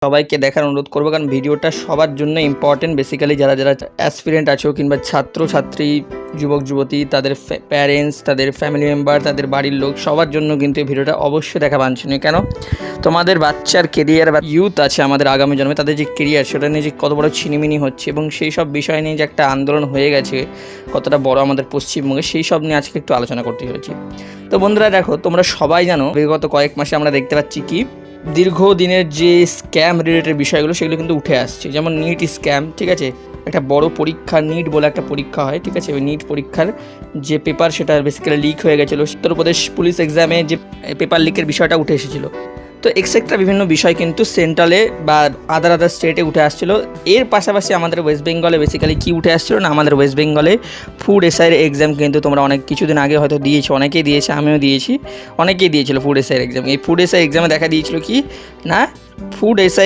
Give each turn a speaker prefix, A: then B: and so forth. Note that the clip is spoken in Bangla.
A: সবাইকে দেখার অনুরোধ করবো, কারণ ভিডিওটা সবার জন্য ইম্পর্টেন্ট। বেসিক্যালি যারা যারা অ্যাসপিরেন্ট আছো কিংবা ছাত্রছাত্রী, যুবক যুবতী, তাদের প্যারেন্টস, তাদের ফ্যামিলি মেম্বার, তাদের বাড়ির লোক, সবার জন্য কিন্তু এই ভিডিওটা অবশ্যই দেখা বাঞ্ছনীয়। কেন? তোমাদের বাচ্চার কেরিয়ার বা ইউথ আছে আমাদের আগামী জন্মে, তাদের যে কেরিয়ার সেটা নিয়ে যে কত বড় ছিনিমিনি হচ্ছে এবং সেই সব বিষয় নিয়ে যে একটা আন্দোলন হয়ে গেছে কতটা বড় আমাদের পশ্চিমবঙ্গে, সেই সব নিয়ে আজকে একটু আলোচনা করতে হয়েছে। তো বন্ধুরা দেখো, তোমরা সবাই জানো বিগত কয়েক মাসে আমরা দেখতে পাচ্ছি কি দীর্ঘদিনের যে স্ক্যাম রিলেটেড বিষয়গুলো সেগুলো কিন্তু উঠে আসছে। যেমন নিট স্ক্যাম, ঠিক আছে, একটা বড় পরীক্ষা নিট বলে একটা পরীক্ষা হয়, ঠিক আছে, ওই নিট পরীক্ষার যে পেপার সেটা বেসিক্যালি লিক হয়ে গেছিলো। উত্তরপ্রদেশ পুলিশ এক্সামে যে পেপার লিকের বিষয়টা উঠে এসেছিলো। তো এক্সেট্রা বিভিন্ন বিষয় কিন্তু সেন্ট্রালে বা আদার স্টেটে উঠে আসছিলো। এর পাশাপাশি আমাদের ওয়েস্ট বেঙ্গলে বেসিক্যালি কী উঠে আসছিলো না, আমাদের ওয়েস্ট বেঙ্গলে ফুড এসআইয়ের এক্সাম কিন্তু তোমরা অনেক কিছুদিন আগে হয়তো দিয়েছো, অনেকেই দিয়েছে, আমিও দিয়েছি, অনেকেই দিয়েছিল ফুড এসআইয়ের এক্সাম। এই ফুড এসআই এক্সামে দেখা দিয়েছিল কি না, ফুড এসআই